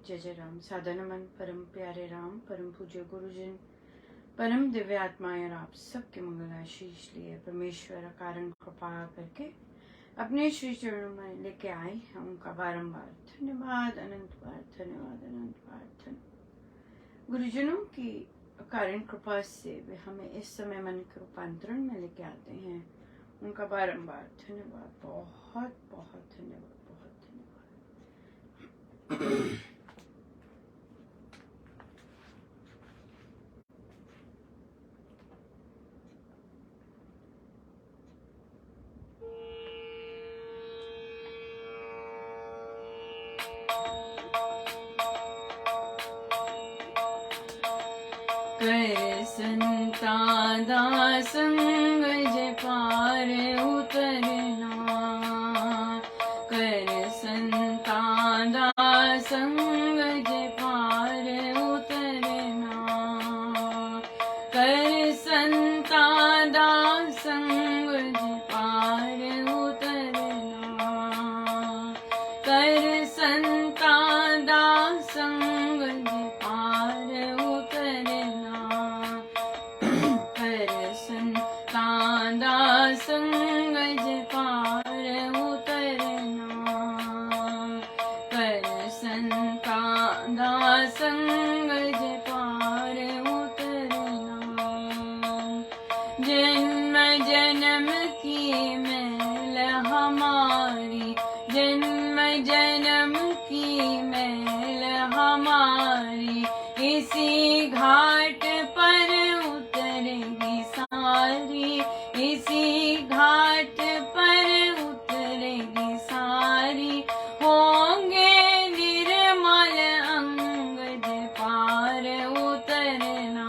जय जय राम। साधन मन परम प्यारे राम, परम पूज्य गुरुजन, परम दिव्य आत्माएं और आप सबके मंगल आशीष लिए परमेश्वर कारण कृपा करके अपने श्री चरणों में लेके आए हैं। उनका बारंबार धन्यवाद, अनंत बार धन्यवाद, अनंत बार धन्यवाद। गुरुजनों की कारण कृपा से वे हमें इस समय मन के रूपांतरण में लेके आते हैं। उनका बारंबार धन्यवाद, बहुत बहुत धन्यवाद, बहुत धन्यवाद। कर संता दासंग जे पार उतरना, कर संता दासंग जे पार उतरना, कर संता दासंग जे पार उतरना, कर संता दासंग जे पार उतरना, कर संता दासंग जे पार उतरना, कर संता दासंग जे पार उतरना। जन्म जन्म की मैल हमारी, जन्म जन्म की मैल हमारी, इसी घाट पर उतरेगी सारी, इसी घाट पर उतरेगी सारी। होंगे निर्मल अंग जे पार उतरना,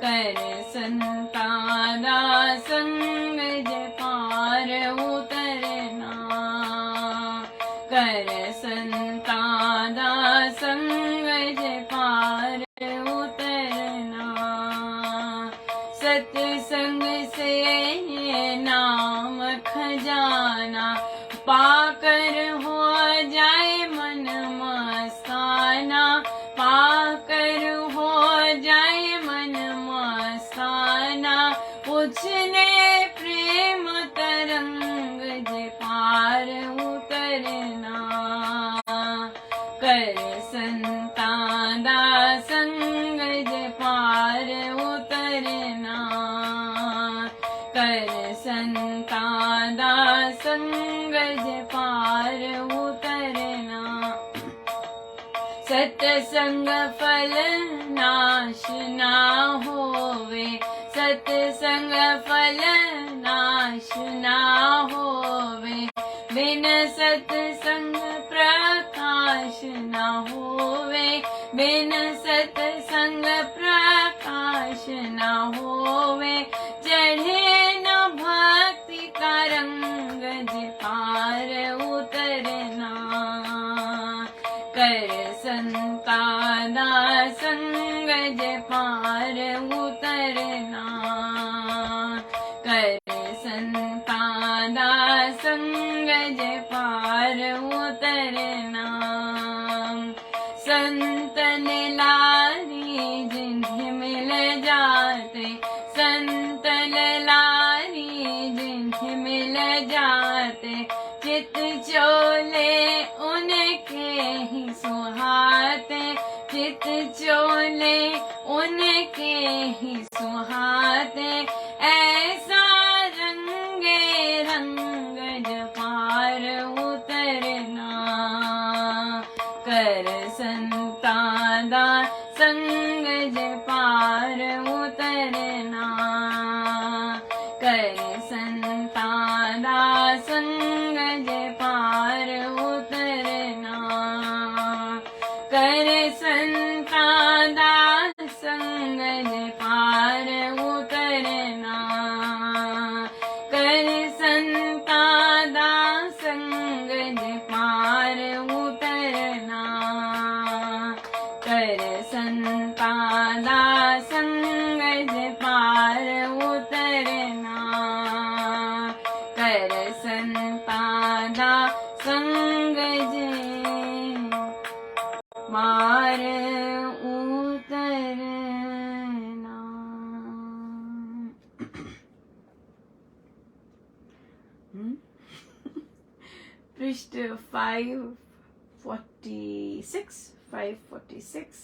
कर संता दासंग जे पार उतरना, कर संता दासंग जे पार उतरना। सत्संग से नाम खजाना, पाकर हो जाए मन मस्ताना, पाकर हो जाए मन मस्ताना। उछले प्रेम तरंग जे पार उतरना, कर संता दासंग जे पार उतरना, कर संता दासंग जे पार उतरना। सत्संग फल नाश ना होवे, सत्संग फल नाश ना होवे, बिन सत्संग प्रकाश ना होवे, बिन सत्संग प्रकाश ना होवे। चढ़े न भक्ति का रंग जे पार उतरना, कर संता दासंग जे पार उतरना, कर संता दासंग जे पार उतरना। संत लारी जिन्हें मिल जाते, संत लारी जिन्हें मिल जाते, चित चोले उनके ही सुहाते, चित चोले उनके ही सुहाते। ऐसा रंगे रंग जे पार उतरना, कर संता दासंग जे पार उतरना, कर संता दासंग जे पार उतरना, कर संता दासंग जे पार उतरना, कर संता दासंग जे पार उतरना, कर संता दासंग जे पार उतरना, कर संता दासंग जे पार उतरना। पृष्ठ 546।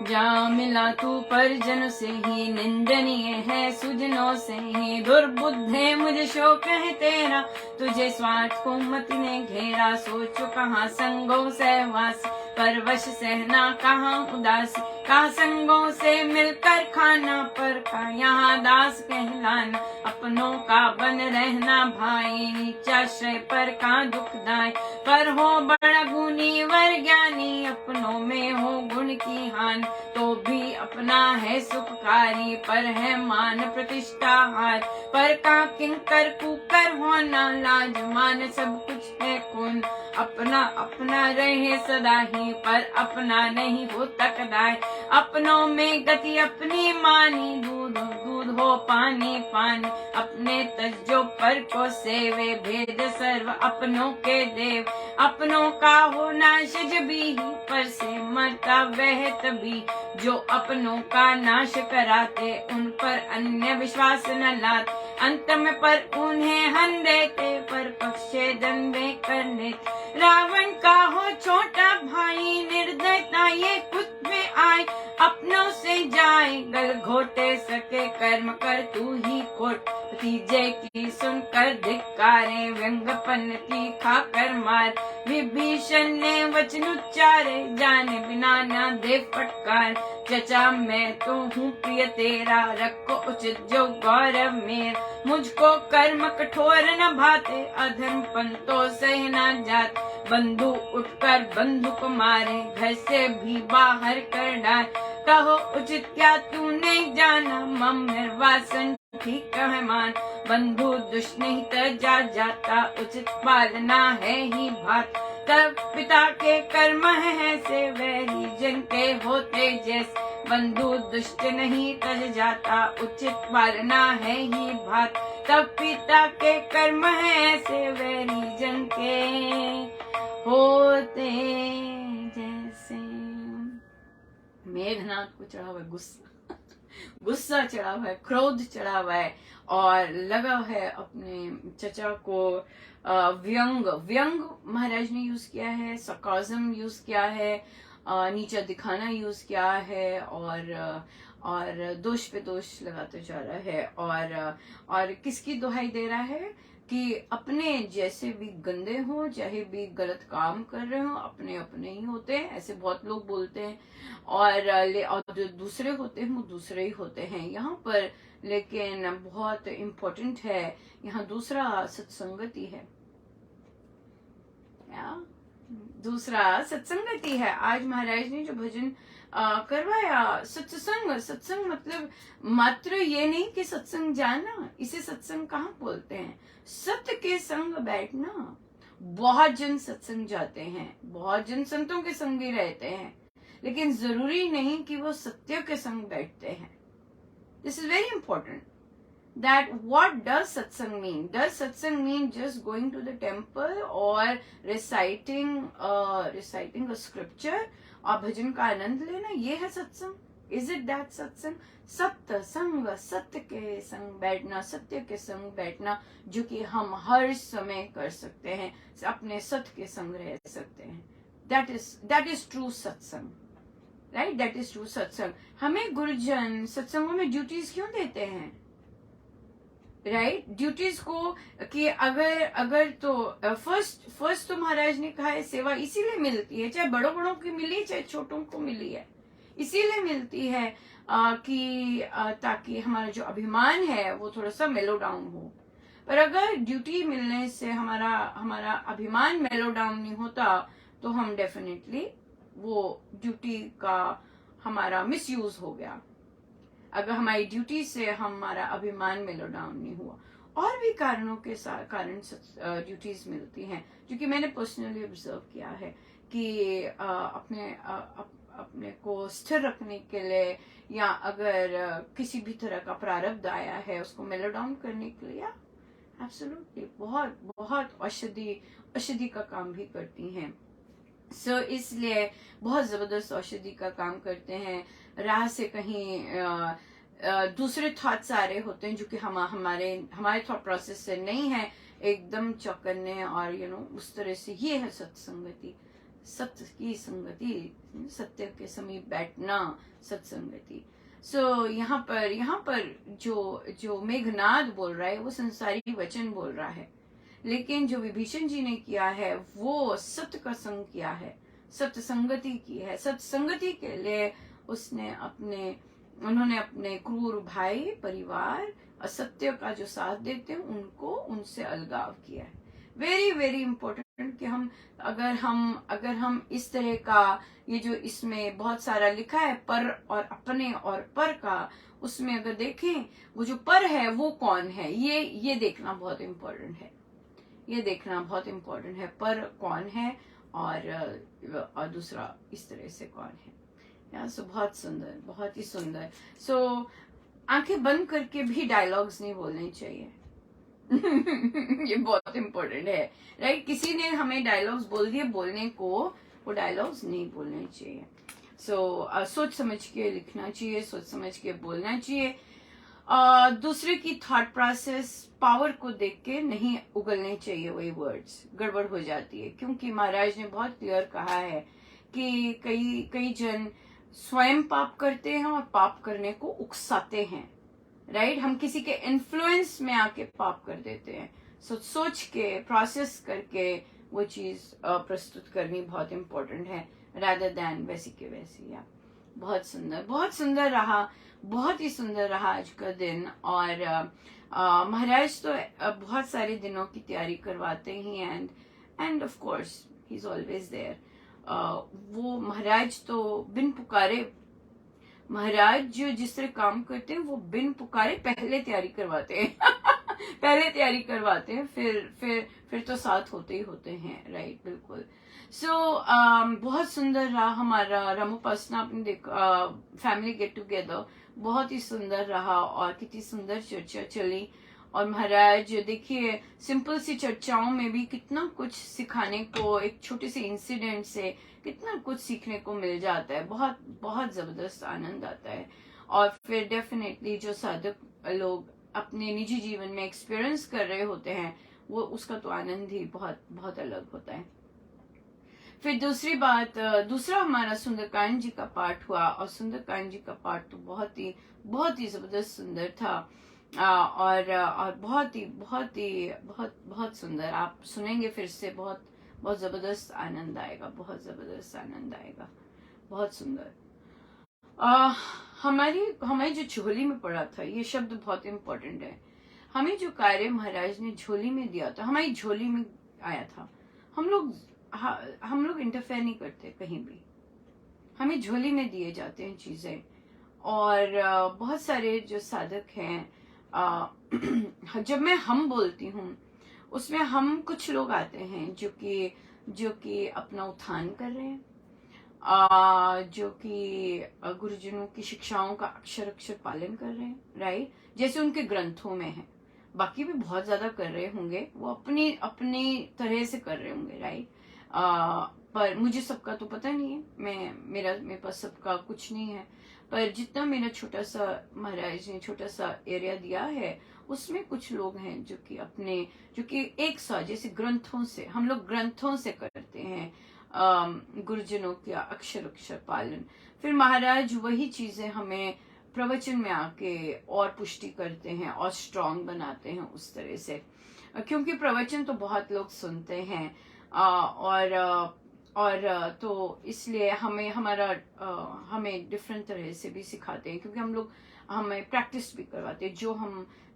जा मिला तू परिजन से ही, निंदनीय है सुजनों से ही। दुर्बुद्ध है मुझे शोक है तेरा, तुझे स्वार्थ को मति ने घेरा। सोचो कहाँ संगों सहवास, परवश सहना कहाँ उदासी। कहाँ संगों से मिलकर खाना, पर का यहाँ दास कहलाना। अपनों का बन रहना भाई, नीचाश्रय पर का दुखदाई। पर हो बड़ा गुणी वर ज्ञानी, अपनों में हो गुण की हानि। तो भी अपना है सुखकारी, पर है मान प्रतिष्ठा हार। पर का किंकर कुकर होना, लाज मान सब कुछ है कौन। अपना अपना रहे सदा ही, पर अपना नहीं हो तकदाय। अपनों में गति अपनी मानी, दूध दूध हो पानी पानी। अपने तजो पर को सेवे, भेद सर्व अपनों के देव। अपनों का हो नाश जभी ही, पर से मरता वह तभी। जो अपनों का नाश कराते, उन पर अन्य विश्वास न लाते। अंत में पर उन्हें हन देते, पर पक्षे दंडे करने। रावण का हो छोटा भाई, निर्दयता ये कुछ में आए। अपनों से जाए गल घोटे, सके कर्म कर तू ही खोट। भतीजे की सुनकर धिक्कारे, व्यंग पन्नती खाकर मार। विभीषण ने वचन उच्चारे, जाने बिना ना दे फटकार। चचा मैं तो हूँ प्रिय तेरा, रखो उचित जो गौरव मेरा। मुझको कर्म कठोर न भाते, अधर्म पंतो सह न जाते। बंधु उठकर बंधु को मारे, घर से भी बाहर कर डाल। कहो उचित क्या तूने जाना, मम निर्वासन ठीक है मान। बंधु दुष्ट नहीं तजा जाता, उचित पालना है ही भात। तब पिता के कर्म है से, वैरी जन के होते जैसे। बंधु दुष्ट नहीं तज जाता, उचित पालना है ही भात। तब पिता के कर्म है ऐसे, वैरी जन के होते जैसे। मेघनाथ को चढ़ा हुआ गुस्सा, गुस्सा चढ़ा हुआ है, क्रोध चढ़ा हुआ है, और लगा है अपने चचा को व्यंग। व्यंग महाराज ने यूज किया है, सरकाज़म यूज किया है, नीचा दिखाना यूज किया है, और दोष पे दोष लगाते जा रहा है। और किसकी दुहाई दे रहा है कि अपने जैसे भी गंदे हो, चाहे भी गलत काम कर रहे हो, अपने अपने ही होते हैं, ऐसे बहुत लोग बोलते हैं। और जो दूसरे होते हैं वो दूसरे ही होते हैं यहाँ पर। लेकिन बहुत इम्पोर्टेंट है यहाँ दूसरा सत्संगति है, दूसरा सत्संगति है। आज महाराज ने जो भजन करवाया, सत्संग। सत्संग मतलब मात्र ये नहीं कि सत्संग जाना, इसे सत्संग कहाँ बोलते हैं, सत्य के संग बैठना। बहुत जन सत्संग जाते हैं, बहुत जन संतों के संग भी रहते हैं, लेकिन जरूरी नहीं कि वो सत्य के संग बैठते हैं। This is very important, that what does satsang mean? Does satsang mean just going to the temple or reciting a scripture और भजन का आनंद लेना, ये है सत्संग? Is it that सत्संग? सत्य संग, सत्य के संग बैठना, सत्य के संग बैठना, जो कि हम हर समय कर सकते हैं, अपने सत्य के संग रह सकते हैं। That is true सत्संग, right? That is true सत्संग। हमें गुरुजन सत्संगों में ड्यूटीज क्यों देते हैं, राइट? ड्यूटीज को कि अगर तो फर्स्ट तो महाराज ने कहा है सेवा इसीलिए मिलती है, चाहे बड़ों बड़ों की मिली चाहे छोटों को मिली है, इसीलिए मिलती है ताकि हमारा जो अभिमान है वो थोड़ा सा मेलो डाउन हो। पर अगर ड्यूटी मिलने से हमारा अभिमान मेलो डाउन नहीं होता, तो हम डेफिनेटली वो ड्यूटी का हमारा मिसयूज हो गया। अगर हमारी ड्यूटी से हमारा अभिमान मेलो डाउन नहीं हुआ। और भी कारणों के कारण ड्यूटीज मिलती हैं, जो कि मैंने पर्सनली ऑब्जर्व किया है कि अपने को स्थिर रखने के लिए, या अगर किसी भी तरह का प्रारब्ध आया है उसको मेलो डाउन करने के लिए, एब्सोल्युटली बहुत बहुत औषधि का काम भी करती हैं। सो इसलिए बहुत जबरदस्त औषधि का काम करते हैं। राह से कहीं दूसरे थॉट्स आ रहे होते हैं जो कि हमारे थॉट प्रोसेस से नहीं है, एकदम चौकन्ने और उस तरह से। ये है सत्संगति, सत्य की संगति, सत्य के समीप बैठना, सत्संगति। सो यहाँ पर जो मेघनाद बोल रहा है वो संसारी वचन बोल रहा है, लेकिन जो विभीषण जी ने किया है वो सत्य का संग किया है, सत्य संगति की है। सत्य संगति के लिए उन्होंने अपने क्रूर भाई, परिवार, असत्य का जो साथ देते हैं उनसे अलगाव किया है। वेरी वेरी इंपॉर्टेंट कि अगर हम इस तरह का, ये जो इसमें बहुत सारा लिखा है पर और अपने और पर का, उसमें अगर देखें वो जो पर है वो कौन है, ये देखना बहुत इम्पोर्टेंट है। ये देखना बहुत इम्पोर्टेंट है, पर कौन है और दूसरा इस तरह से कौन है। सो बहुत सुंदर, बहुत ही सुंदर। सो आंखें बंद करके भी डायलॉग्स नहीं बोलने चाहिए। ये बहुत इम्पोर्टेंट है, राइट? किसी ने हमें डायलॉग्स बोल दिए बोलने को, वो डायलॉग्स नहीं बोलने चाहिए। सो सोच समझ के लिखना चाहिए, सोच समझ के बोलना चाहिए। दूसरे की थॉट प्रोसेस, पावर को देख के नहीं उगलने चाहिए वही वर्ड्स, गड़बड़ हो जाती है। क्योंकि महाराज ने बहुत क्लियर कहा है कि कई जन स्वयं पाप करते हैं और पाप करने को उकसाते हैं, राइट? हम किसी के इन्फ्लुएंस में आके पाप कर देते हैं। सोच के, प्रोसेस करके वो चीज प्रस्तुत करनी बहुत इंपॉर्टेंट है, रादर देन वैसी के वैसी। या बहुत सुंदर रहा, बहुत ही सुंदर रहा आज का दिन। और महाराज तो बहुत सारे दिनों की तैयारी करवाते ही, and of course he is always there. वो महाराज तो बिन पुकारे, महाराज जो जिस तरह काम करते हैं वो बिन पुकारे पहले तैयारी करवाते हैं। पहले तैयारी करवाते हैं, फिर तो साथ होते ही होते हैं, राइट? बिल्कुल। सो बहुत सुंदर रहा हमारा रामोपासना, अपने फैमिली गेट टुगेदर, बहुत ही सुंदर रहा और कितनी सुंदर चर्चा चली। और महाराज देखिए, सिंपल सी चर्चाओं में भी कितना कुछ सिखाने को, एक छोटे से इंसिडेंट से कितना कुछ सीखने को मिल जाता है। बहुत बहुत जबरदस्त आनंद आता है। और फिर डेफिनेटली जो साधक लोग अपने निजी जीवन में एक्सपीरियंस कर रहे होते हैं, वो उसका तो आनंद ही बहुत बहुत अलग होता है। फिर दूसरी बात, दूसरा हमारा सुंदरकांड जी का पाठ हुआ, और सुंदरकांड जी का पाठ तो बहुत ही जबरदस्त सुंदर था। और बहुत सुंदर। आप सुनेंगे फिर से, बहुत जबरदस्त आनंद आएगा, बहुत जबरदस्त आनंद आएगा, बहुत सुंदर। हमारी जो झोली में पड़ा था, ये शब्द बहुत इंपॉर्टेंट है। हमें जो कार्य महाराज ने झोली में दिया था, हमारी झोली में आया था। हम लोग इंटरफेयर नहीं करते कहीं भी, हमें झोली में दिए जाते हैं चीजें। और बहुत सारे जो साधक हैं, जब मैं हम बोलती हूँ उसमें हम कुछ लोग आते हैं जो कि अपना उत्थान कर रहे हैं, जो कि गुरुजनों की शिक्षाओं का अक्षर अक्षर पालन कर रहे हैं, राइट? जैसे उनके ग्रंथों में है। बाकी भी बहुत ज्यादा कर रहे होंगे, वो अपनी तरह से कर रहे होंगे, राइट? पर मुझे सबका तो पता नहीं है, मेरे पास सबका कुछ नहीं है। पर जितना मेरा छोटा सा महाराज ने छोटा सा एरिया दिया है, उसमें कुछ लोग हैं जो कि एक सा, जैसे ग्रंथों से, हम लोग ग्रंथों से करते हैं गुरुजनों का अक्षर अक्षर पालन। फिर महाराज वही चीजें हमें प्रवचन में आके और पुष्टि करते हैं और स्ट्रांग बनाते हैं उस तरह से, क्योंकि प्रवचन तो बहुत लोग सुनते हैं। और तो इसलिए हमें डिफरेंट तरह से भी सिखाते हैं, क्योंकि हमें प्रैक्टिस भी करवाते हैं।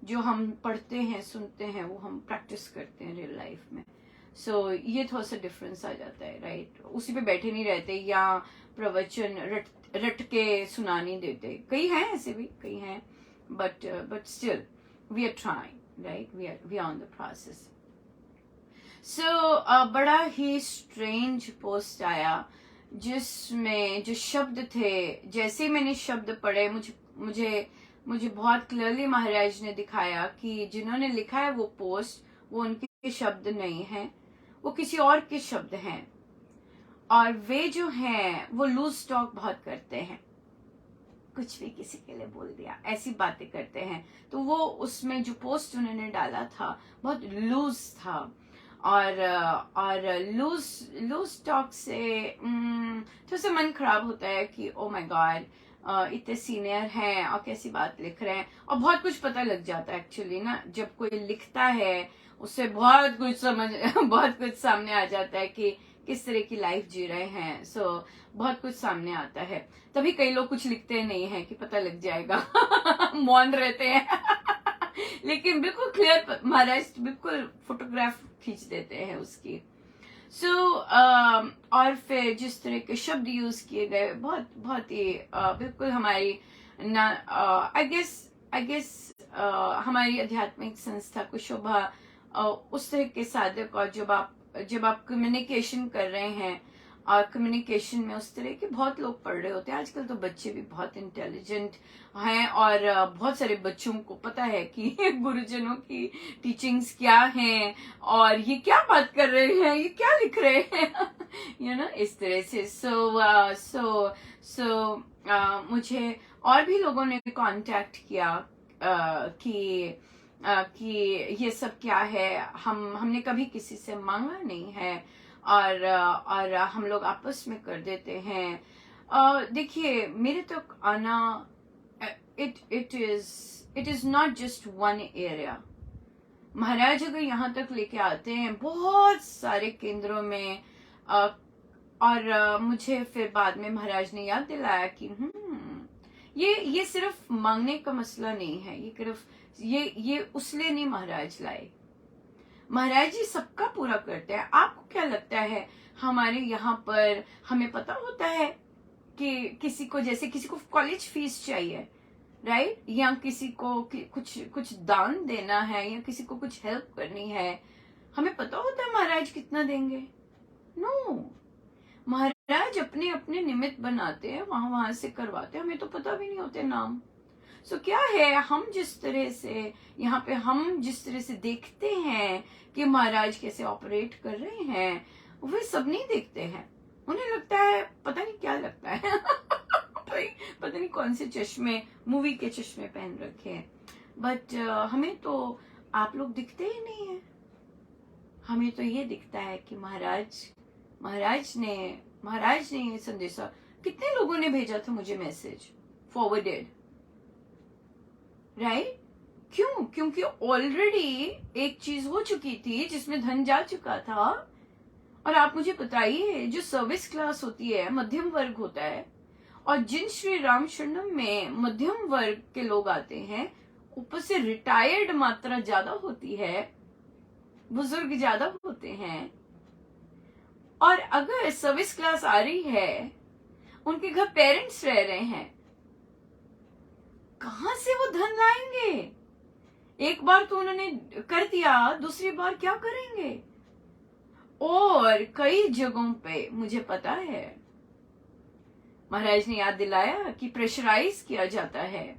जो हम पढ़ते हैं, सुनते हैं, वो हम प्रैक्टिस करते हैं रियल लाइफ में। सो ये थोड़ा सा डिफरेंस आ जाता है, राइट? उसी पे बैठे नहीं रहते, या प्रवचन रट के सुना नहीं देते। कई हैं ऐसे भी, कई हैं, but still we are trying, right? We are on the process. So बड़ा ही स्ट्रेंज पोस्ट आया जिसमें जो शब्द थे, जैसे ही मैंने शब्द पढ़े मुझे मुझे बहुत क्लियरली महाराज ने दिखाया कि जिन्होंने लिखा है वो पोस्ट, वो उनके शब्द नहीं हैं, वो किसी और के शब्द हैं। और वे जो हैं वो लूज टॉक बहुत करते हैं, कुछ भी किसी के लिए बोल दिया, ऐसी बातें करते हैं। तो वो उसमें जो पोस्ट उन्होंने डाला था बहुत लूज था, और लूज लूज टॉक से थोड़ा सा मन खराब होता है कि ओ माय गॉड, इतने सीनियर हैं और कैसी बात लिख रहे हैं। और बहुत कुछ पता लग जाता है एक्चुअली ना, जब कोई लिखता है उससे बहुत कुछ समझ बहुत कुछ सामने आ जाता है कि किस तरह की लाइफ जी रहे हैं। सो बहुत कुछ सामने आता है। तभी कई लोग कुछ लिखते नहीं है कि पता लग जाएगा मौन रहते हैं लेकिन बिल्कुल क्लियर महाराज बिल्कुल फोटोग्राफ खींच देते हैं उसकी। सो और फिर जिस तरह के शब्द यूज किए गए बहुत बहुत ही बिल्कुल हमारी आई गेस हमारी आध्यात्मिक संस्था को शोभा उस तरह के साधक। और जब आप कम्युनिकेशन कर रहे हैं और कम्युनिकेशन में उस तरह के बहुत लोग पढ़ रहे होते हैं। आजकल तो बच्चे भी बहुत इंटेलिजेंट हैं और बहुत सारे बच्चों को पता है कि गुरुजनों की टीचिंग्स क्या हैं और ये क्या बात कर रहे हैं, ये क्या लिख रहे हैं यू नो इस तरह से। सो मुझे और भी लोगों ने कांटेक्ट किया कि ये सब क्या है, हमने कभी किसी से मांगा नहीं है और हम लोग आपस में कर देते हैं। देखिए मेरे तक आना it is not just one area. Maharaj अगर यहाँ तक लेके आते हैं बहुत सारे केंद्रों में और मुझे फिर बाद में महाराज ने याद दिलाया कि ये सिर्फ मांगने का मसला नहीं है, ये सिर्फ ये उसलिए नहीं महाराज लाए। महाराज जी सबका पूरा करते हैं। आपको क्या लगता है हमारे यहाँ पर हमें पता होता है कि किसी को जैसे किसी को कॉलेज फीस चाहिए, राइट, या किसी को कुछ दान देना है या किसी को कुछ हेल्प करनी है, हमें पता होता है महाराज कितना देंगे? नो, महाराज अपने अपने निमित्त बनाते हैं, वहां से करवाते हैं, हमें तो पता भी नहीं होते नाम। सो क्या है, हम जिस तरह से यहाँ पे हम जिस तरह से देखते हैं कि महाराज कैसे ऑपरेट कर रहे हैं, वे सब नहीं देखते हैं। उन्हें लगता है पता नहीं क्या लगता है पता नहीं कौन से चश्मे, मूवी के चश्मे पहन रखे हैं। बट हमें तो आप लोग दिखते ही नहीं है। हमें तो ये दिखता है कि महाराज ने ये संदेशा, कितने लोगों ने भेजा था मुझे मैसेज, फॉरवर्डेड, राइट? क्यों? क्योंकि ऑलरेडी एक चीज हो चुकी थी जिसमें धन जा चुका था। और आप मुझे बताइए, जो सर्विस क्लास होती है, मध्यम वर्ग होता है, और जिन श्री राम शरणम में मध्यम वर्ग के लोग आते हैं, ऊपर से रिटायर्ड मात्रा ज्यादा होती है, बुजुर्ग ज्यादा होते हैं, और अगर सर्विस क्लास आ रही है, उनके घर पेरेंट्स रह रहे हैं, कहां से वो धन लाएंगे? एक बार तो उन्होंने कर दिया, दूसरी बार क्या करेंगे? और कई जगहों पे मुझे पता है महाराज ने याद दिलाया कि प्रेशराइज किया जाता है,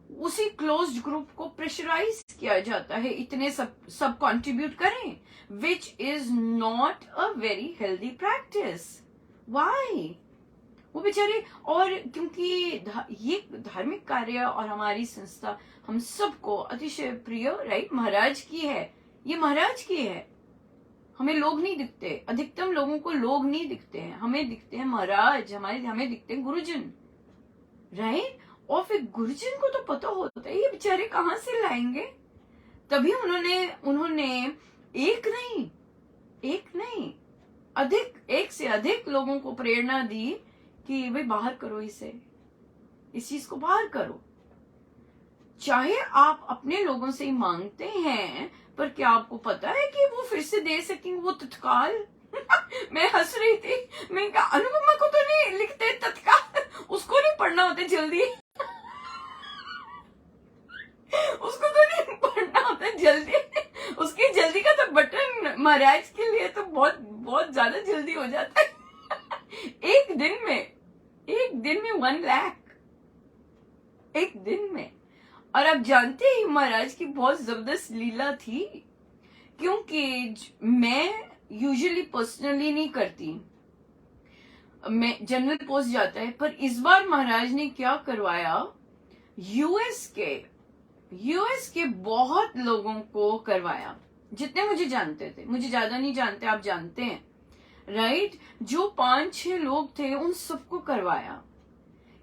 उसी क्लोज्ड ग्रुप को प्रेशराइज किया जाता है, इतने सब कंट्रीब्यूट करें, which is not a very healthy practice. Why? वो बेचारे, और क्योंकि ये धार्मिक कार्य और हमारी संस्था हम सबको अतिशय प्रिय, राइट, महाराज की है, ये महाराज की है। हमें लोग नहीं दिखते, अधिकतम लोगों को लोग नहीं दिखते हैं, हमें दिखते हैं महाराज, हमें दिखते हैं गुरुजन, राइट? और फिर गुरुजन को तो पता होता है ये बेचारे कहां से लाएंगे। तभी उन्होंने एक नहीं अधिक, एक से अधिक लोगों को प्रेरणा दी कि भाई बाहर करो इस चीज को बाहर करो। चाहे आप अपने लोगों से ही मांगते हैं, पर क्या आपको पता है कि वो फिर से दे सकेंगे वो तत्काल? मैं हंस रही थी, मैं कहा अनुपमा को तो नहीं लिखते तत्काल, उसको नहीं पढ़ना होता जल्दी उसको तो नहीं पढ़ना होता जल्दी, उसकी जल्दी का तो बटन महाराज के लिए तो बहुत बहुत ज्यादा जल्दी हो जाता है। एक दिन में 1 लाख, एक दिन में। और आप जानते हैं महाराज की बहुत जबरदस्त लीला थी, क्योंकि मैं यूजुअली पर्सनली नहीं करती, मैं जनरल पोस्ट जाता है, पर इस बार महाराज ने क्या करवाया, यूएस के बहुत लोगों को करवाया, जितने मुझे जानते थे, मुझे ज्यादा नहीं जानते, आप जानते हैं राइट, जो 5-6 लोग थे उन सबको करवाया,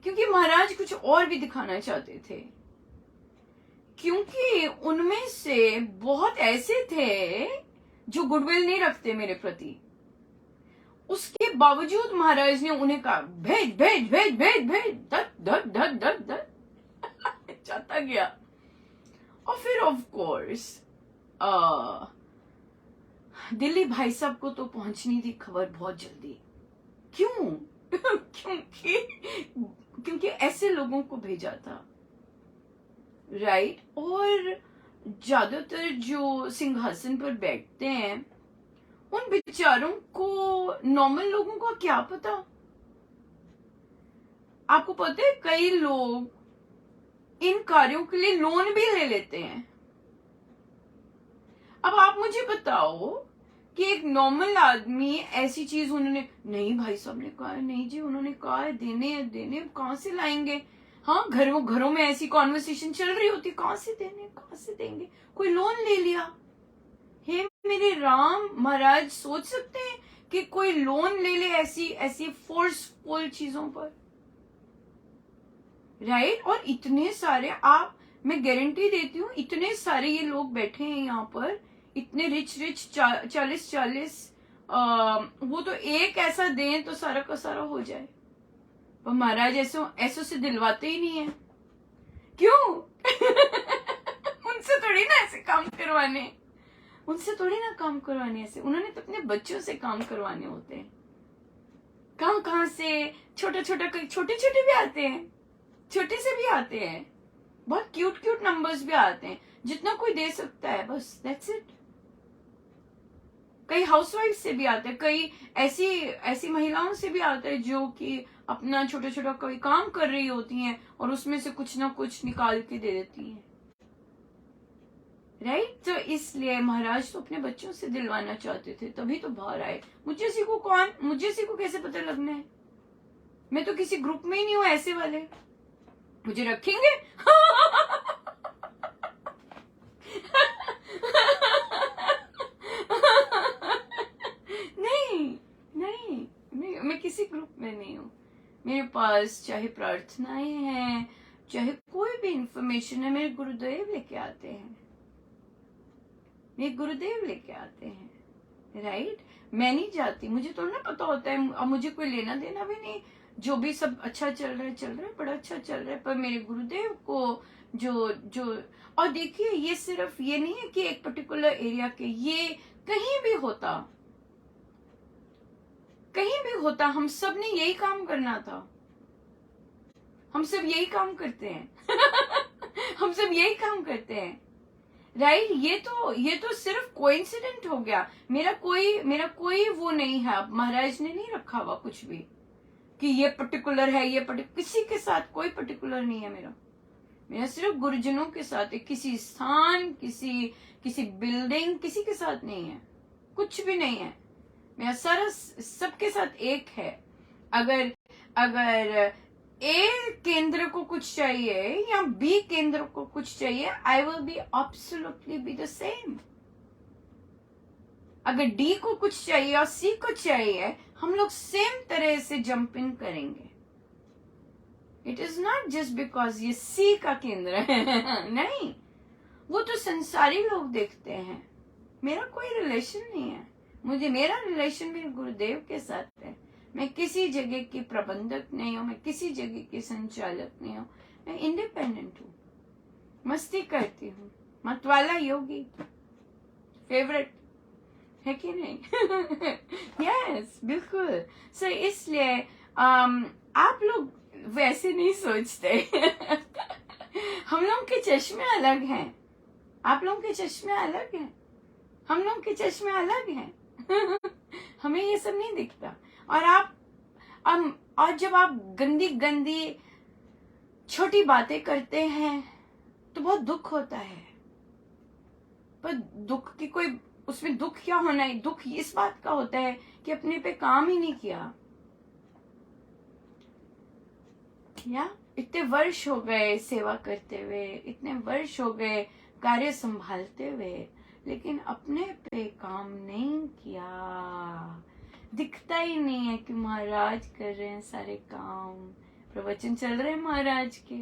क्योंकि महाराज कुछ और भी दिखाना चाहते थे, क्योंकि उनमें से बहुत ऐसे थे जो गुडविल नहीं रखते मेरे प्रति। उसके बावजूद महाराज ने उन्हें कहा भेज भेज भेज भेज भेज, धत धत धत धत धत जाता गया। और फिर ऑफ कोर्स दिल्ली भाई साहब को तो पहुंचनी थी खबर बहुत जल्दी। क्यों? क्योंकि ऐसे लोगों को भेजा था, राइट। और ज्यादातर जो सिंहासन पर बैठते हैं उन बेचारों को, नॉर्मल लोगों को क्या पता। आपको पता है कई लोग इन कार्यों के लिए लोन भी ले लेते हैं। अब आप मुझे बताओ कि एक नॉर्मल आदमी ऐसी चीज, उन्होंने नहीं, भाई साहब ने कहा नहीं जी, उन्होंने कहा है देने कहां से लाएंगे। हाँ, घरों में ऐसी कॉन्वर्सेशन चल रही होती, कहां से देंगे, कोई लोन ले लिया। हे मेरे राम, महाराज सोच सकते हैं कि कोई लोन ले ले ऐसी फोर्सफुल चीजों पर, राइट। और इतने सारे, मैं गारंटी देती हूँ, इतने सारे ये लोग बैठे हैं यहाँ पर, इतने रिच 40 वो तो एक ऐसा दें तो सारा का सारा हो जाए, पर महाराज ऐसो से दिलवाते ही नहीं है। क्यों? उनसे थोड़ी ना ऐसे काम करवाने, ऐसे उन्होंने तो अपने बच्चों से काम करवाने होते हैं। कहां से छोटे भी आते हैं, छोटे से भी आते हैं, बहुत क्यूट नंबर्स भी आते हैं, जितना कोई दे सकता है, बस दैट्स इट। कई हाउसवाइफ से भी आते हैं, कई ऐसी महिलाओं से भी आते हैं जो कि अपना छोटा कोई काम कर रही होती हैं और उसमें से कुछ ना कुछ निकाल के दे देती हैं, राइट। तो इसलिए महाराज तो अपने बच्चों से दिलवाना चाहते थे, तभी तो बाहर आए। मुझे सी को कैसे पता लगना है? मैं तो किसी ग्रुप में ही नहीं हूं ऐसे वाले, मुझे रखेंगे। नहीं, मैं किसी ग्रुप में नहीं हूं। मेरे पास चाहे प्रार्थनाएं हैं, चाहे कोई भी इंफॉर्मेशन है, मेरे गुरुदेव लेके आते हैं, राइट। मैं नहीं जाती, मुझे तो ना पता होता है, अब मुझे कोई लेना देना भी नहीं, जो भी सब अच्छा चल रहा है, बड़ा अच्छा चल रहा है, पर मेरे गुरुदेव को जो और देखिए, ये सिर्फ ये नहीं है कि एक पर्टिकुलर एरिया के, ये कहीं भी होता, हम सब ने यही काम करना था, हम सब यही काम करते हैं, राइट। ये तो सिर्फ कोइंसिडेंट हो गया। मेरा कोई वो नहीं है, महाराज ने नहीं रखा हुआ कुछ भी कि ये पर्टिकुलर है, किसी के साथ कोई पर्टिकुलर नहीं है मेरा सिर्फ गुरुजनों के साथ है, किसी स्थान, किसी बिल्डिंग, किसी के साथ नहीं है, कुछ भी नहीं है। मेरा सारा सबके साथ एक है। अगर ए केंद्र को कुछ चाहिए या बी केंद्र को कुछ चाहिए, I will be absolutely be the same. अगर डी को कुछ चाहिए और सी को चाहिए, हम लोग सेम तरह से जंप इन करेंगे। It is not just because ये सी का केंद्र है। नहीं, वो तो संसारी लोग देखते हैं, मेरा कोई रिलेशन नहीं है। मेरा रिलेशन मेरे गुरुदेव के साथ है। मैं किसी जगह की प्रबंधक नहीं हूँ, मैं किसी जगह की संचालक नहीं हूँ, मैं इंडिपेंडेंट हूँ, मस्ती करती हूँ। मतवाला योगी फेवरेट है कि नहीं? यस, बिल्कुल। सो इसलिए आप लोग वैसे नहीं सोचते। हम लोग के चश्मे अलग हैं, आप लोगों के चश्मे अलग हैं, हम लोग के चश्मे अलग हैं। हमें ये सब नहीं दिखता। और और जब आप गंदी गंदी छोटी बातें करते हैं तो बहुत दुख होता है। पर दुख की कोई, उसमें दुख क्या होना है? दुख इस बात का होता है कि अपने पे काम ही नहीं किया। या इतने वर्ष हो गए सेवा करते हुए, इतने वर्ष हो गए कार्य संभालते हुए, लेकिन अपने पे काम नहीं किया। दिखता ही नहीं है कि महाराज कर रहे हैं सारे काम, प्रवचन चल रहे हैं महाराज के,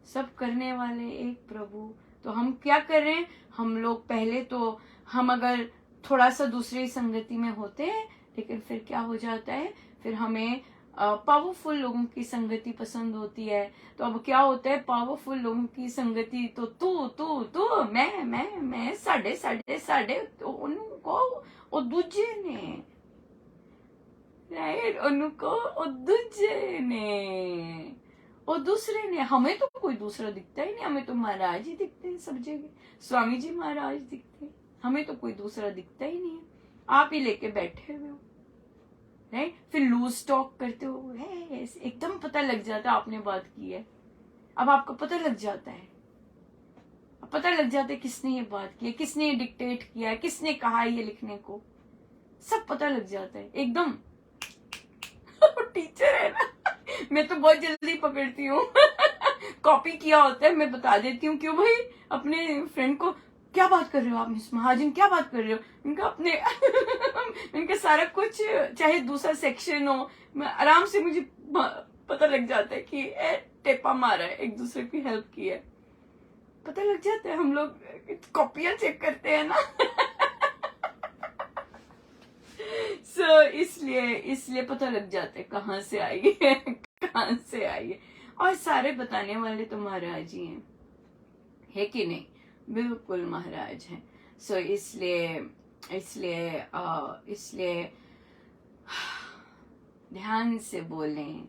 सब करने वाले एक प्रभु। तो हम क्या कर रहे हैं? हम लोग पहले तो हम अगर थोड़ा सा दूसरी संगति में होते हैं, लेकिन फिर क्या हो जाता है, फिर हमें पावरफुल लोगों की संगति पसंद होती है। तो अब क्या होता है, पावरफुल लोगों की संगति तो तू मैं साढ़े तो उनको ओ दूजे ने, राइट, उनको ओ दूजे ने, और दूसरे ने। हमें तो कोई दूसरा दिखता ही नहीं, हमें तो महाराज ही दिखते हैं सब जगह, स्वामी जी महाराज दिखते हैं, हमें तो कोई दूसरा दिखता ही नहीं है। आप ही लेके बैठे हुए हो, राइट। फिर लूज टॉक करते हो, है एकदम पता लग जाता है आपने बात की है। अब आपको पता लग जाता है, पता लग जाता है किसने ये बात की है, किसने ये डिक्टेट किया है, किसने कहा है ये लिखने को, सब पता लग जाता है एकदम। टीचर है ना, मैं तो बहुत जल्दी पकड़ती हूँ। कॉपी किया होता है, मैं बता देती हूँ। क्यों भाई? अपने फ्रेंड को, क्या बात कर रहे हो आप मिस महाजन, क्या बात कर रहे हो? इनका अपने इनका सारा कुछ, चाहे दूसरा सेक्शन हो, मैं आराम से, मुझे पता लग जाता है कि टेपा मारा है, एक दूसरे की हेल्प की है, पता लग जाता है। हम लोग कॉपियां चेक करते हैं ना। इसलिए पता लग जाता है कहाँ से आई है, कहाँ से आई है। और सारे बताने वाले तो महाराज ही हैं, है कि नहीं? बिल्कुल महाराज हैं। इसलिए ध्यान से बोलें,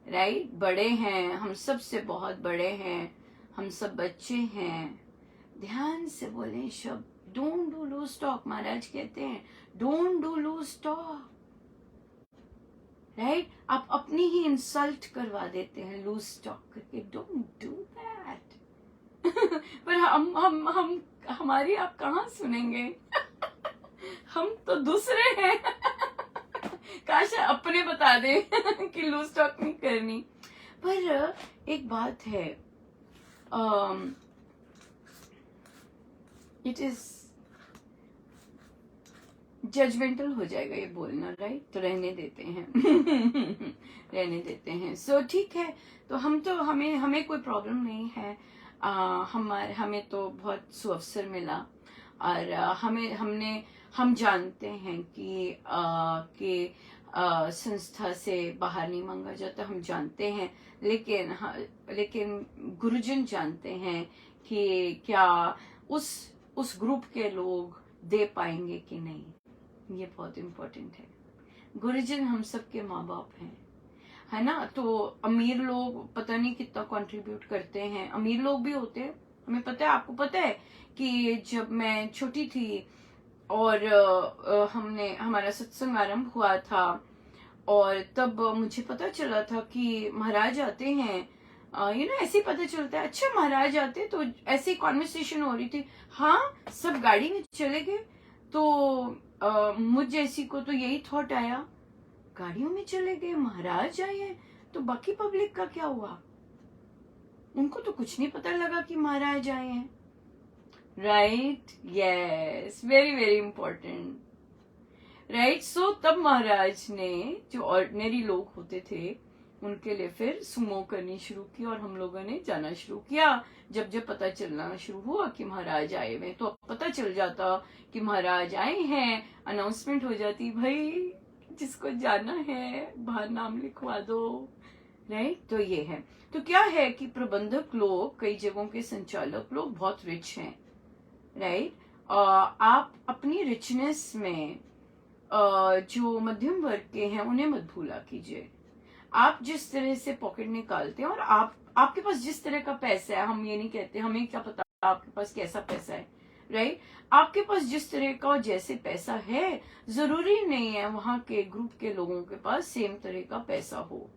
राइट। बड़े हैं, हम सबसे बहुत बड़े हैं, हम सब बच्चे हैं। ध्यान से बोलें शब्द। Don't do loose talk, Maharaj कहते हैं don't do loose talk, right. आप अपनी ही इंसल्ट करवा देते हैं लूज टॉक करके, डोंट डू दैट। पर हम हमारी आप कहाँ सुनेंगे? हम तो दूसरे हैं। काश अपने बता दे कि लूज टॉक नहीं करनी। पर एक बात है, इट इज जजमेंटल हो जाएगा ये बोलना, राइट। तो रहने देते हैं। रहने देते हैं। सो ठीक है। तो हमें कोई प्रॉब्लम नहीं है। हमें तो बहुत सुअवसर मिला, और हम जानते हैं कि संस्था से बाहर नहीं मांगा जाता, हम जानते हैं। लेकिन गुरुजन जानते हैं कि क्या उस ग्रुप के लोग दे पाएंगे कि नहीं। ये बहुत इम्पोर्टेंट है। गुरुजन हम सबके माँ बाप हैं, है ना। तो अमीर लोग पता नहीं कितना कंट्रीब्यूट करते हैं, अमीर लोग भी होते हैं, हमें पता है। आपको पता है कि जब मैं छोटी थी और हमारा सत्संग आरंभ हुआ था, और तब मुझे पता चला था कि महाराज आते हैं, ऐसे ही पता चलता है, अच्छा महाराज आते। तो ऐसी कॉन्वर्सेशन हो रही थी, हाँ सब गाड़ी में चले गए। तो मुझ जैसी को तो यही थॉट आया, गाड़ियों में चले गए, महाराज आए हैं, तो बाकी पब्लिक का क्या हुआ? उनको तो कुछ नहीं पता लगा कि महाराज आए हैं, right. Yes, very very important, right. So तब महाराज ने, जो ऑर्डिनरी लोग होते थे, उनके लिए फिर सुमो करनी शुरू की, और हम लोगों ने जाना शुरू किया। जब पता चलना शुरू हुआ कि महाराज आए हुए, तो पता चल जाता कि महाराज आए हैं, अनाउंसमेंट हो जाती, भाई जिसको जाना है बाहर नाम लिखवा दो, राइट। तो ये है। तो क्या है कि प्रबंधक लोग, कई जगहों के संचालक लोग बहुत रिच हैं, राइट। आप अपनी रिचनेस में जो मध्यम वर्ग के हैं उन्हें मत भूला कीजिए। आप जिस तरह से पॉकेट निकालते हैं, और आपके पास जिस तरह का पैसा है, हम ये नहीं कहते, हमें क्या पता आपके पास कैसा पैसा है, राइट। आपके पास जिस तरह का और जैसे पैसा है, जरूरी नहीं है वहां के ग्रुप के लोगों के पास सेम तरह का पैसा हो,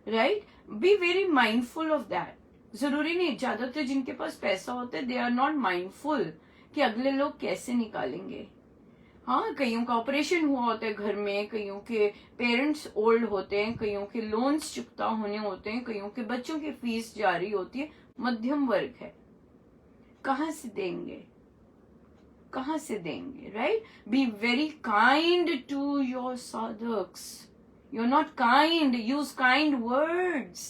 right. Be very mindful of that. जरूरी नहीं, ज्यादातर जिनके पास पैसा होता है दे आर नॉट माइंडफुल कि अगले लोग कैसे निकालेंगे। हाँ, कईयों का ऑपरेशन हुआ होता है घर में, कईयों के पेरेंट्स ओल्ड होते हैं, कईयों के लोन्स चुकता होने होते हैं, कईयों के बच्चों की फीस जारी होती है, मध्यम वर्ग है, कहाँ से देंगे, कहाँ से देंगे, right. Be very kind to your साधक्स। You're not kind. Use kind words.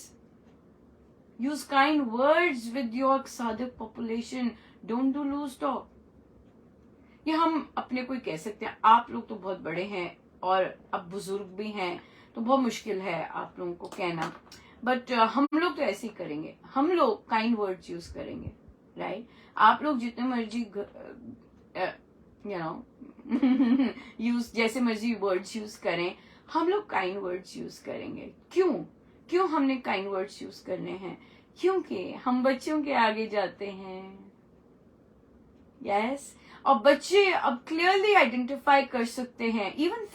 Use kind words with your sadhak population. Don't do loose talk. ये हम अपने को ही कह सकते हैं। आप लोग तो बहुत बड़े हैं और अब बुजुर्ग भी हैं, तो बहुत मुश्किल है आप लोगों को कहना, बट हम लोग तो ऐसे ही करेंगे। हम लोग काइंड वर्ड्स यूज करेंगे, राइट। आप लोग जितने मर्जी यूज जैसे मर्जी वर्ड्स यूज करें, हम लोग काइंड वर्ड्स यूज करेंगे। क्यों हमने काइंड वर्ड्स यूज करने हैं? क्योंकि हम बच्चों के आगे जाते हैं। यस, और बच्चे अब क्लियरली आइडेंटिफाई कर सकते हैं, इवन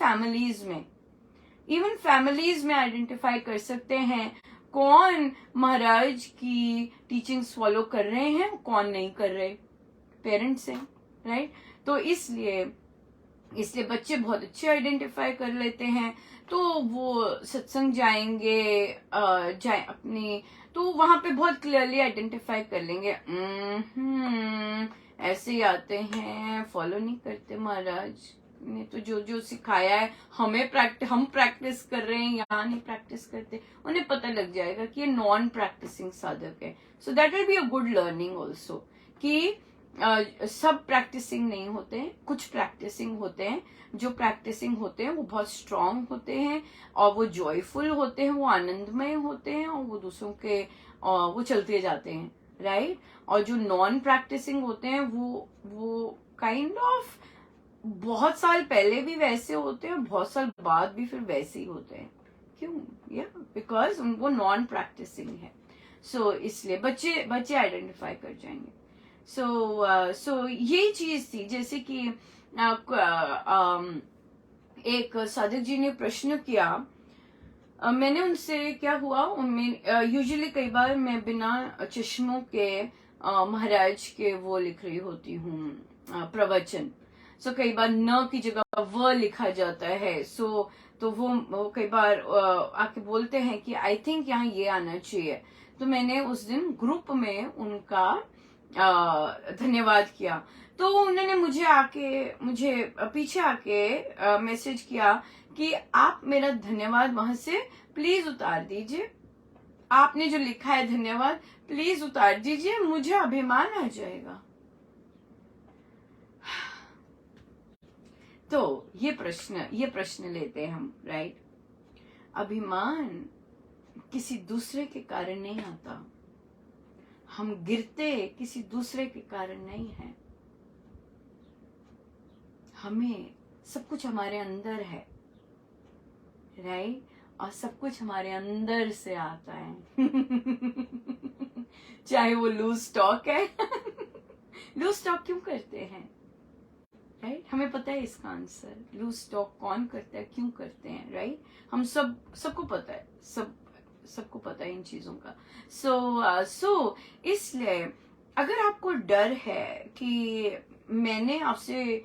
फैमिलीज में आइडेंटिफाई कर सकते हैं कौन महाराज की टीचिंग्स फॉलो कर रहे हैं, कौन नहीं कर रहे, पेरेंट्स हैं, राइट। तो इसलिए बच्चे बहुत अच्छे आइडेंटिफाई कर लेते हैं। तो वो सत्संग जाएंगे, जाए अपनी, तो वहां पे बहुत क्लियरली आइडेंटिफाई कर लेंगे, ऐसे ही आते हैं, फॉलो नहीं करते महाराज ने तो जो जो सिखाया है हम प्रैक्टिस कर रहे हैं, यहाँ नहीं प्रैक्टिस करते। उन्हें पता लग जाएगा कि ये नॉन प्रैक्टिसिंग साधक है। So that will be a good learning also कि सब प्रैक्टिसिंग नहीं होते हैं, कुछ प्रैक्टिसिंग होते हैं। जो प्रैक्टिसिंग होते हैं वो बहुत स्ट्रांग होते हैं और वो जॉयफुल होते हैं, वो आनंदमय होते हैं और वो दूसरों के वो चलते जाते हैं, राइट। और जो नॉन प्रैक्टिसिंग होते हैं वो काइंड ऑफ बहुत साल पहले भी वैसे होते हैं, बहुत साल बाद भी फिर वैसे ही होते हैं। क्यों? बिकॉज वो नॉन प्रैक्टिसिंग है। सो इसलिए बच्चे आइडेंटिफाई कर जाएंगे। सो ये चीज थी। जैसे कि एक साधक जी ने प्रश्न किया, मैंने उनसे क्या हुआ, उनमें यूजुअली कई बार मैं बिना चश्मों के महाराज के वो लिख रही होती हूँ प्रवचन। सो कई बार न की जगह व लिखा जाता है। तो वो कई बार आके बोलते हैं कि आई थिंक यहाँ ये आना चाहिए। तो मैंने उस दिन ग्रुप में उनका धन्यवाद किया। तो उन्होंने मुझे पीछे आके मैसेज किया कि आप मेरा धन्यवाद वहां से प्लीज उतार दीजिए, आपने जो लिखा है धन्यवाद प्लीज उतार दीजिए, मुझे अभिमान आ जाएगा। तो ये प्रश्न लेते हैं हम, राइट। अभिमान किसी दूसरे के कारण नहीं आता, हम गिरते किसी दूसरे के कारण नहीं है। हमें सब कुछ हमारे अंदर है, राइट, और सब कुछ हमारे अंदर से आता है। चाहे वो लूज टॉक है। लूज टॉक क्यों करते हैं, राइट, हमें पता है इसका आंसर। लूज टॉक कौन करता है, क्यों करते हैं, राइट। हम सबको पता है, सबको पता है इन चीजों का। सो इसलिए अगर आपको डर है कि मैंने आपसे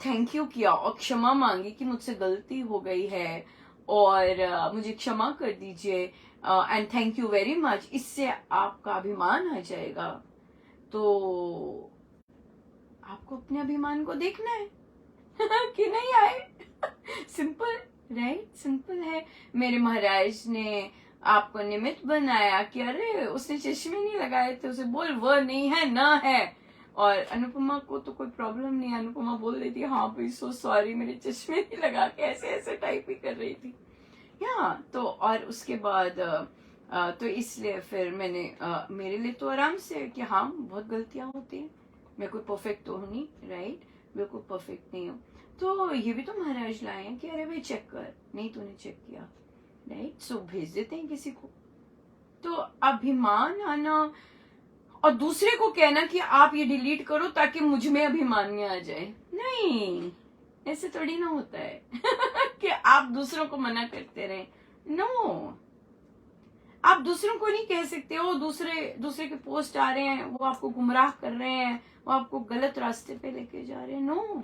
थैंक यू किया और क्षमा मांगी कि मुझसे गलती हो गई है और मुझे क्षमा कर दीजिए and thank you very much, इससे आपका अभिमान आ जाएगा, तो आपको अपने अभिमान को देखना है कि नहीं आए। सिंपल, राइट, सिंपल है। मेरे महाराज ने आपको निमित्त बनाया कि अरे उसने चश्मे नहीं लगाए थे, उसे बोल वो नहीं है ना है। और अनुपमा को तो कोई प्रॉब्लम नहीं है, अनुपमा बोल रही थी हाँ भाई सो सॉरी, मेरे चश्मे नहीं लगा के ऐसे टाइप ही कर रही थी। तो और उसके बाद तो इसलिए फिर मैंने मेरे लिए तो आराम से कि हाँ बहुत गलतियां होती हैं, मैं कोई परफेक्ट तो हूँ नहीं, राइट, बिल्कुल परफेक्ट नहीं हूँ। तो ये भी तो महाराज लाए हैं कि अरे भाई चेक कर, नहीं तूने चेक किया, राइट, सो भेज देते हैं किसी को। तो अभिमान आना और दूसरे को कहना कि आप ये डिलीट करो ताकि मुझ में अभिमान्य आ जाए। नहीं, ऐसे थोड़ी ना होता है कि आप दूसरों को मना करते रहे। नो, आप दूसरों को नहीं कह सकते हो दूसरे के पोस्ट आ रहे हैं, वो आपको गुमराह कर रहे हैं, वो आपको गलत रास्ते पे लेके जा रहे हैं। नो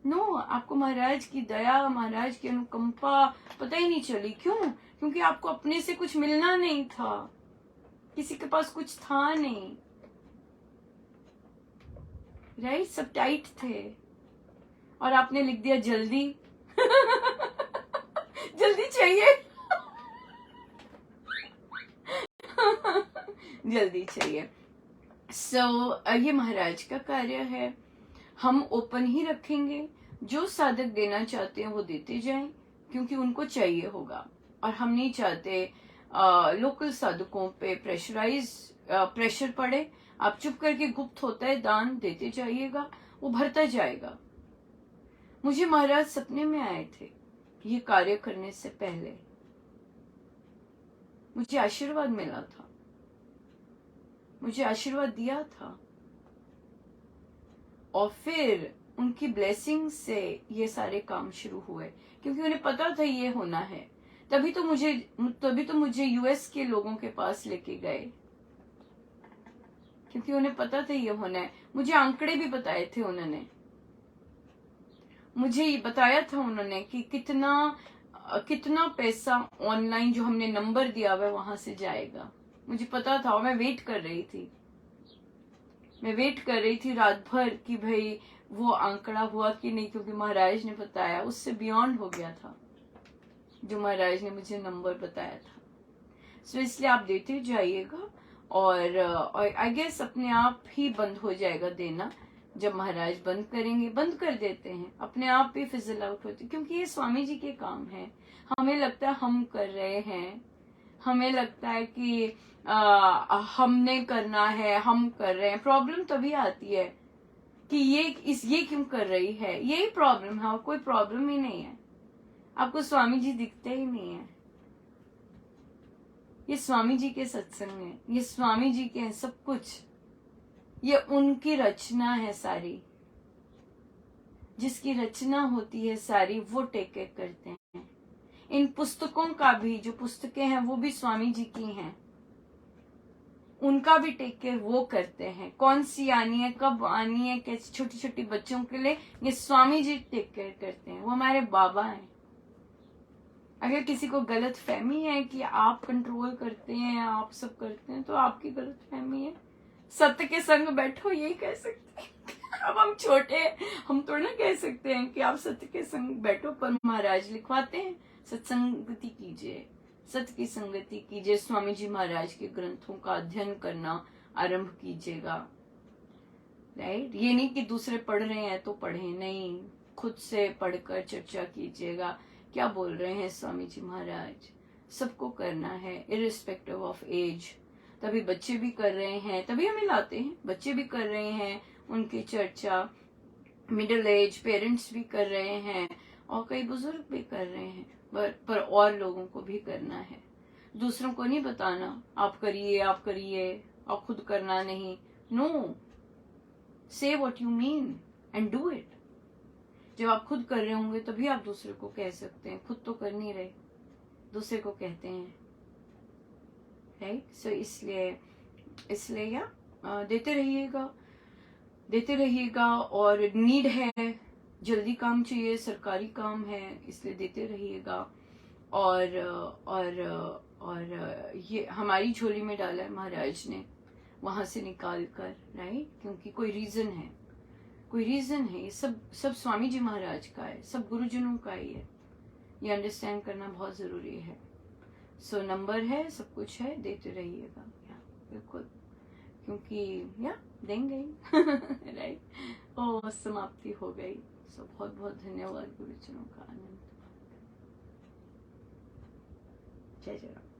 नो, आपको महाराज की दया, महाराज की अनुकंपा पता ही नहीं चली। क्यों? क्योंकि आपको अपने से कुछ मिलना नहीं था, किसी के पास कुछ था नहीं, राइट? सब टाइट थे और आपने लिख दिया जल्दी जल्दी चाहिए जल्दी चाहिए। ये महाराज का कार्य है। हम ओपन ही रखेंगे, जो साधक देना चाहते हैं वो देते जाएं, क्योंकि उनको चाहिए होगा। और हम नहीं चाहते लोकल साधकों पे प्रेशर पड़े। आप चुप करके गुप्त होता है दान देते जाइएगा, वो भरता जाएगा। मुझे महाराज सपने में आए थे ये कार्य करने से पहले, मुझे आशीर्वाद मिला था, मुझे आशीर्वाद दिया था, और फिर उनकी ब्लेसिंग से ये सारे काम शुरू हुए, क्योंकि उन्हें पता था ये होना है। तभी तो मुझे यूएस के लोगों के पास लेके गए, क्योंकि उन्हें पता था ये होना है। मुझे आंकड़े भी बताए थे उन्होंने, मुझे ये बताया था उन्होंने कि कितना पैसा ऑनलाइन जो हमने नंबर दिया हुआ वहां से जाएगा। मुझे पता था और मैं वेट कर रही थी रात भर कि भाई वो आंकड़ा हुआ कि नहीं, क्योंकि महाराज ने बताया, उससे बियॉन्ड हो गया था जो महाराज ने मुझे नंबर बताया था। सो इसलिए आप देते जाइएगा, और आई गेस अपने आप ही बंद हो जाएगा देना। जब महाराज बंद करेंगे, बंद कर देते हैं, अपने आप भी फिजल आउट होते, क्योंकि ये स्वामी जी के काम है। हमें लगता है हम कर रहे हैं, हमें लगता है कि हमने करना है, हम कर रहे हैं। प्रॉब्लम तभी आती है कि ये क्यों कर रही है, यही प्रॉब्लम है, और कोई प्रॉब्लम ही नहीं है। आपको स्वामी जी दिखते ही नहीं है। ये स्वामी जी के सत्संग है, ये स्वामी जी के हैं सब कुछ, ये उनकी रचना है सारी। जिसकी रचना होती है सारी वो टेक केयर करते हैं। इन पुस्तकों का भी, जो पुस्तकें हैं वो भी स्वामी जी की हैं, उनका भी टेक केयर वो करते हैं। कौन सी आनी है, कब आनी है, कैसे, छोटी छोटी बच्चों के लिए ये स्वामी जी टेक केयर करते हैं। वो हमारे बाबा हैं। अगर किसी को गलत फहमी है कि आप कंट्रोल करते हैं, आप सब करते हैं, तो आपकी गलत फहमी है। सत्य के संग बैठो, यही कह सकते हैं। अब हम छोटे हैं, हम तो ना कह सकते हैं कि आप सत्य के संग बैठो, पर महाराज लिखवाते हैं सत्संगति कीजिए, सत्य की संगति कीजिए, स्वामी जी महाराज के ग्रंथों का अध्ययन करना आरंभ कीजिएगा। राइट? ये नहीं कि दूसरे पढ़ रहे हैं तो पढ़े, नहीं, खुद से पढ़कर चर्चा कीजिएगा, क्या बोल रहे हैं स्वामी जी महाराज। सबको करना है, इरिस्पेक्टिव ऑफ एज। तभी बच्चे भी कर रहे हैं, तभी हमें लाते हैं, बच्चे भी कर रहे हैं उनकी चर्चा, मिडिल एज पेरेंट्स भी कर रहे हैं, और कई बुजुर्ग भी कर रहे हैं, पर और लोगों को भी करना है। दूसरों को नहीं बताना आप करिए और खुद करना नहीं। नो, से what you mean and do it. जब आप खुद कर रहे होंगे तभी आप दूसरे को कह सकते हैं, खुद तो कर नहीं रहे, दूसरे को कहते हैं। राइट? सो इसलिए या देते रहिएगा, और नीड है, जल्दी काम चाहिए, सरकारी काम है, इसलिए देते रहिएगा। और ये हमारी झोली में डाला है महाराज ने, वहां से निकाल कर, राइट? क्योंकि कोई रीजन है, ये सब स्वामी जी महाराज का है, सब गुरुजनों का ही है। ये अंडरस्टैंड करना बहुत जरूरी है। सो नंबर है, सब कुछ है, देते रहिएगा, बिल्कुल, क्योंकि देंगे राइट? ओ, समाप्ति हो गई। सो बहुत बहुत धन्यवाद गुरुजनों का। आनंद। जय जय राम।